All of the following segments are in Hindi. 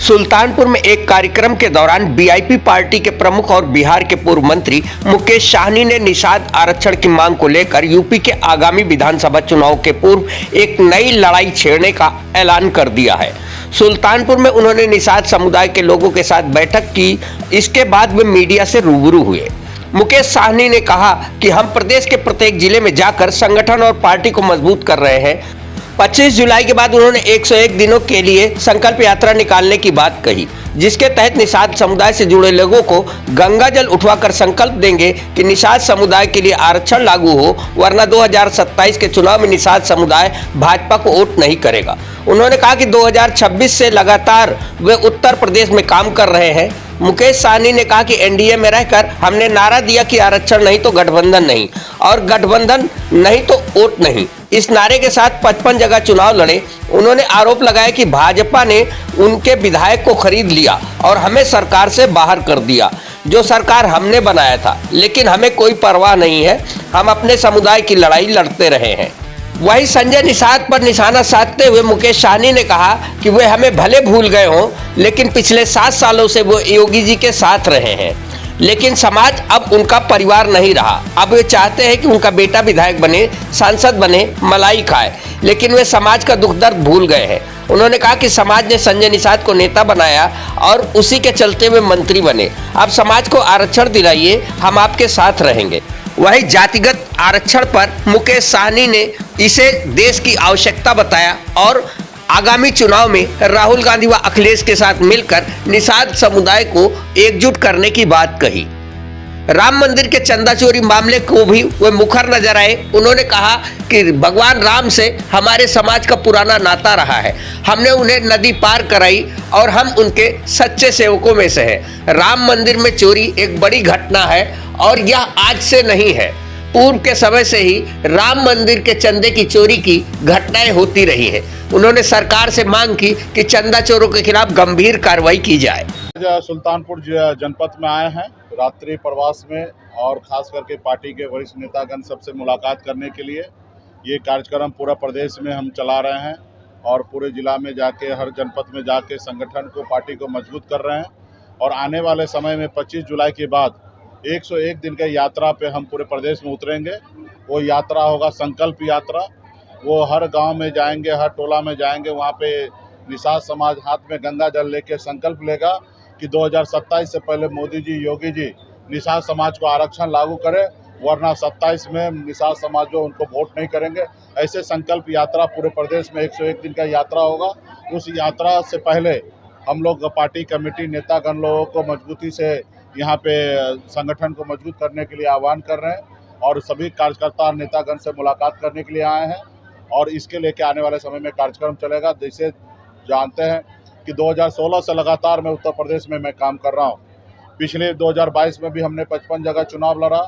सुल्तानपुर में एक कार्यक्रम के दौरान वीआईपी पार्टी के प्रमुख और बिहार के पूर्व मंत्री मुकेश साहनी ने निषाद आरक्षण की मांग को लेकर यूपी के आगामी विधानसभा चुनाव के पूर्व एक नई लड़ाई छेड़ने का ऐलान कर दिया है। सुल्तानपुर में उन्होंने निषाद समुदाय के लोगों के साथ बैठक की। इसके बाद वे मीडिया से रूबरू हुए। मुकेश साहनी ने कहा कि हम प्रदेश के प्रत्येक जिले में जाकर संगठन और पार्टी को मजबूत कर रहे हैं। 25 जुलाई के बाद उन्होंने 101 दिनों के लिए संकल्प यात्रा निकालने की बात कही, जिसके तहत निषाद समुदाय से जुड़े लोगों को गंगा जल उठवाकर संकल्प देंगे कि निषाद समुदाय के लिए आरक्षण लागू हो, वरना 2027 के चुनाव में निषाद समुदाय भाजपा को वोट नहीं करेगा। उन्होंने कहा कि 2026 से लगातार वे उत्तर प्रदेश में काम कर रहे हैं। मुकेश साहनी ने कहा कि एनडीए में रहकर हमने नारा दिया कि आरक्षण नहीं तो गठबंधन नहीं, और गठबंधन नहीं तो वोट नहीं। इस नारे के साथ 55 जगह चुनाव लड़े। उन्होंने आरोप लगाया कि भाजपा ने उनके विधायक को खरीद लिया और हमें सरकार से बाहर कर दिया, जो सरकार हमने बनाया था। लेकिन हमें कोई परवाह नहीं है, हम अपने समुदाय की लड़ाई लड़ते रहे हैं। वहीं संजय निषाद पर निशाना साधते हुए मुकेश साहनी ने कहा कि वे हमें भले भूल गए हों, लेकिन पिछले 7 सालों से वो योगी जी के साथ रहे हैं। लेकिन समाज अब उनका परिवार नहीं रहा। अब वे चाहते हैं कि उनका बेटा विधायक बने, सांसद बने, मलाई खाए, लेकिन वे समाज का दुख दर्द भूल गए हैं। उन्होंने कहा कि समाज ने संजय निषाद को नेता बनाया और उसी के चलते वे मंत्री बने। अब समाज को आरक्षण दिलाइए, हम आपके साथ रहेंगे। वहीं जातिगत आरक्षण पर मुकेश साहनी ने इसे देश की आवश्यकता बताया और आगामी चुनाव में राहुल गांधी व अखिलेश के साथ मिलकर निषाद समुदाय को एकजुट करने की बात कही। राम मंदिर के चंदा चोरी मामले को भी वे मुखर नजर आए। उन्होंने कहा कि भगवान राम से हमारे समाज का पुराना नाता रहा है, हमने उन्हें नदी पार कराई और हम उनके सच्चे सेवकों में से हैं। राम मंदिर में चोरी एक बड़ी घटना है और यह आज से नहीं है, पूर्व के समय से ही राम मंदिर के चंदे की चोरी की घटनाएं होती रही है। उन्होंने सरकार से मांग की कि चंदा चोरों के खिलाफ गंभीर कार्रवाई की जाए। सुल्तानपुर जनपद में आए हैं रात्रि प्रवास में, और खास करके पार्टी के वरिष्ठ नेतागण सबसे मुलाकात करने के लिए। ये कार्यक्रम पूरा प्रदेश में हम चला रहे हैं और पूरे जिला में जाके, हर जनपद में जाके संगठन को, पार्टी को मजबूत कर रहे हैं। और आने वाले समय में 25 जुलाई के बाद 101 दिन के यात्रा पे हम पूरे प्रदेश में उतरेंगे। वो यात्रा होगा संकल्प यात्रा। वो हर गांव में जाएंगे, हर टोला में जाएंगे। वहाँ पे निषाद समाज हाथ में गंगा जल लेके संकल्प लेगा कि 2027 से पहले मोदी जी, योगी जी निषाद समाज को आरक्षण लागू करें, वरना 27 में निषाद समाज जो उनको वोट नहीं करेंगे। ऐसे संकल्प यात्रा पूरे प्रदेश में 101 दिन का यात्रा होगा। उस यात्रा से पहले हम लोग पार्टी कमेटी नेतागण लोगों को मजबूती से यहाँ पे संगठन को मजबूत करने के लिए आह्वान कर रहे हैं और सभी कार्यकर्ता नेतागण से मुलाकात करने के लिए आए हैं। और इसके लेके आने वाले समय में कार्यक्रम चलेगा। जैसे जानते हैं कि 2016 से लगातार मैं उत्तर प्रदेश में काम कर रहा हूँ। पिछले 2022 में भी हमने 55 जगह चुनाव लड़ा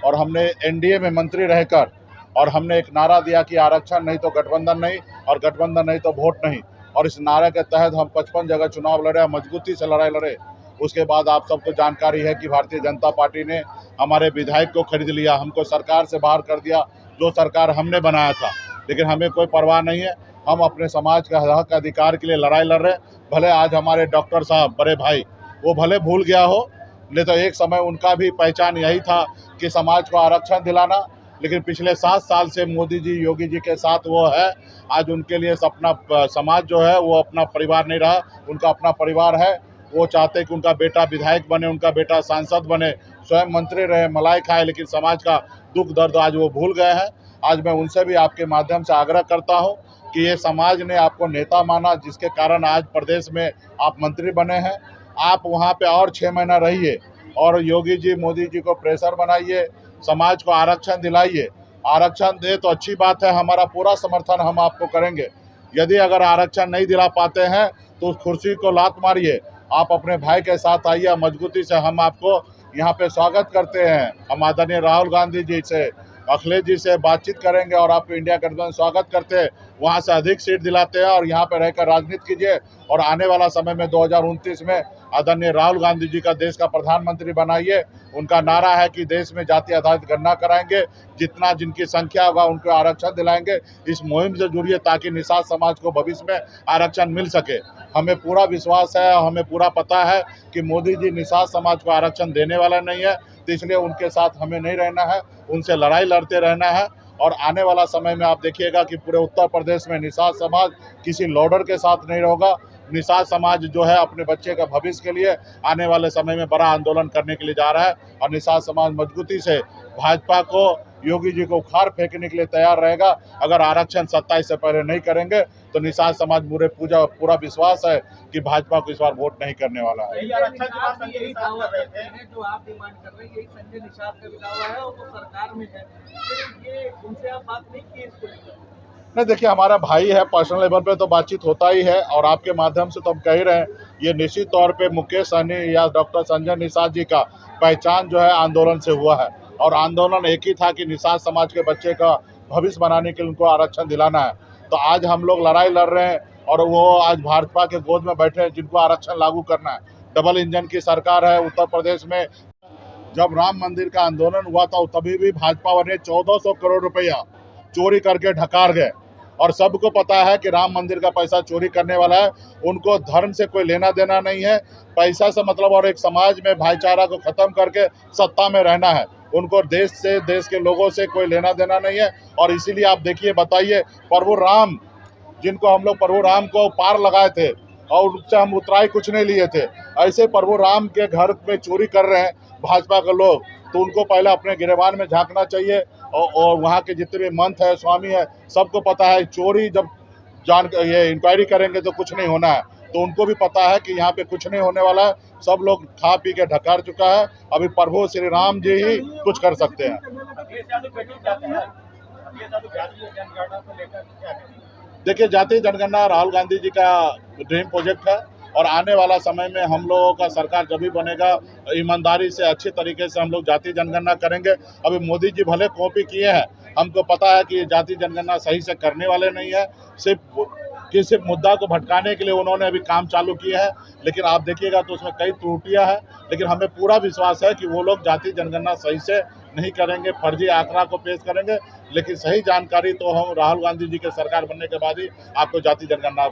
और हमने एनडीए में मंत्री रहकर, और हमने एक नारा दिया कि आरक्षण नहीं तो गठबंधन नहीं, और गठबंधन नहीं तो वोट नहीं। और इस नारे के तहत हम 55 जगह चुनाव लड़े, मजबूती से लड़ाई लड़े। उसके बाद आप सबको जानकारी है कि भारतीय जनता पार्टी ने हमारे विधायक को खरीद लिया, हमको सरकार से बाहर कर दिया, जो सरकार हमने बनाया था। लेकिन हमें कोई परवाह नहीं है, हम अपने समाज का हक अधिकार के लिए लड़ाई लड़ रहे हैं। भले आज हमारे डॉक्टर साहब, बड़े भाई, वो भले भूल गया हो, नहीं तो एक समय उनका भी पहचान यही था कि समाज को आरक्षण दिलाना। लेकिन पिछले 7 साल से मोदी जी, योगी जी के साथ वो है। आज उनके लिए अपना समाज जो है वो अपना परिवार नहीं रहा, उनका अपना परिवार है। वो चाहते कि उनका बेटा विधायक बने, उनका बेटा सांसद बने, स्वयं मंत्री रहे, मलाई खाए, लेकिन समाज का दुख दर्द आज वो भूल गए हैं। आज मैं उनसे भी आपके माध्यम से आग्रह करता हूं कि ये समाज ने आपको नेता माना, जिसके कारण आज प्रदेश में आप मंत्री बने हैं। आप वहां पे और 6 महीना रहिए और योगी जी, मोदी जी को प्रेशर बनाइए, समाज को आरक्षण दिलाइए। आरक्षण दे तो अच्छी बात है, हमारा पूरा समर्थन हम आपको करेंगे। यदि अगर आरक्षण नहीं दिला पाते हैं तो उस कुर्सी को लात मारिए, आप अपने भाई के साथ आइए, मजबूती से हम आपको यहाँ पे स्वागत करते हैं। हम आदरणीय राहुल गांधी जी से अखिलेश जी से बातचीत करेंगे और आपको इंडिया गठबंधन स्वागत करते हैं, वहाँ से अधिक सीट दिलाते हैं और यहाँ पे रहकर राजनीति कीजिए और आने वाला समय में 2029 में आदरणीय राहुल गांधी जी का देश का प्रधानमंत्री बनाइए। उनका नारा है कि देश में जाति आधारित गणना कराएंगे, जितना जिनकी संख्या होगा उनको आरक्षण दिलाएंगे। इस मुहिम से जुड़िए ताकि निषाद समाज को भविष्य में आरक्षण मिल सके। हमें पूरा विश्वास है, हमें पूरा पता है कि मोदी जी निषाद समाज को आरक्षण देने वाला नहीं है, तो इसलिए उनके साथ हमें नहीं रहना है, उनसे लड़ाई लड़ते रहना है। और आने वाला समय में आप देखिएगा कि पूरे उत्तर प्रदेश में निषाद समाज किसी लॉर्डर के साथ नहीं होगा। निषाद समाज जो है अपने बच्चे का भविष्य के लिए आने वाले समय में बड़ा आंदोलन करने के लिए जा रहा है और निषाद समाज मजबूती से भाजपा को, योगी जी को उखाड़ फेंकने के लिए तैयार रहेगा। अगर आरक्षण 27 से पहले नहीं करेंगे तो निषाद समाज पूरा विश्वास है कि भाजपा को इस बार वोट नहीं करने वाला है। जो आप डिमांड कर रहे हैं यही संजय निषाद का भी दावा है और वो सरकार में है, ये उनसे आप बात नहीं की इसको लेकर? नहीं, देखिए हमारा भाई है, पर्सनल लेवल पे तो बातचीत होता ही है और आपके माध्यम से तो हम कह ही रहे हैं, ये निश्चित तौर पे मुकेश सहनी या डॉक्टर संजय निषाद जी का पहचान जो है आंदोलन से हुआ है और आंदोलन एक ही था कि निषाद समाज के बच्चे का भविष्य बनाने के लिए उनको आरक्षण दिलाना है। तो आज हम लोग लड़ाई लड़ रहे हैं और वो आज भाजपा के गोद में बैठे हैं जिनको आरक्षण लागू करना है। डबल इंजन की सरकार है उत्तर प्रदेश में। जब राम मंदिर का आंदोलन हुआ था तभी भी भाजपा वाले 1400 करोड़ रुपया चोरी करके ढकार गए और सबको पता है कि राम मंदिर का पैसा चोरी करने वाला है। उनको धर्म से कोई लेना देना नहीं है, पैसा से मतलब और एक समाज में भाईचारा को खत्म करके सत्ता में रहना है। उनको देश से, देश के लोगों से कोई लेना देना नहीं है। और इसीलिए आप देखिए, बताइए, प्रभु राम जिनको हम लोग प्रभु राम को पार लगाए थे और उनसे हम उतराई कुछ नहीं लिए थे, ऐसे प्रभु राम के घर में चोरी कर रहे हैं भाजपा के लोग। तो उनको पहले अपने गिरबान में झांकना चाहिए और वहाँ के जितने भी मंथ है, स्वामी है, सबको पता है चोरी जब ये इंक्वायरी करेंगे तो कुछ नहीं होना है। तो उनको भी पता है कि यहाँ पे कुछ नहीं होने वाला है, सब लोग खा पी के ढकार चुका है। अभी प्रभु श्री राम जी ही कुछ कर सकते हैं। देखिए, जातीय जनगणना राहुल गांधी जी का ड्रीम प्रोजेक्ट है और आने वाला समय में हम लोगों का सरकार जब भी बनेगा ईमानदारी से अच्छे तरीके से हम लोग जातीय जनगणना करेंगे। अभी मोदी जी भले कॉपी किए हैं, हमको पता है कि ये जातीय जनगणना सही से करने वाले नहीं है, सिर्फ मुद्दा को भटकाने के लिए उन्होंने अभी काम चालू किया है। लेकिन आप देखिएगा तो उसमें कई त्रुटियां हैं, लेकिन हमें पूरा विश्वास है कि वो लोग जातीय जनगणना सही से नहीं करेंगे, फर्जी आंकड़ा को पेश करेंगे। लेकिन सही जानकारी तो हम राहुल गांधी जी के सरकार बनने के बाद ही आपको जातीय जनगणना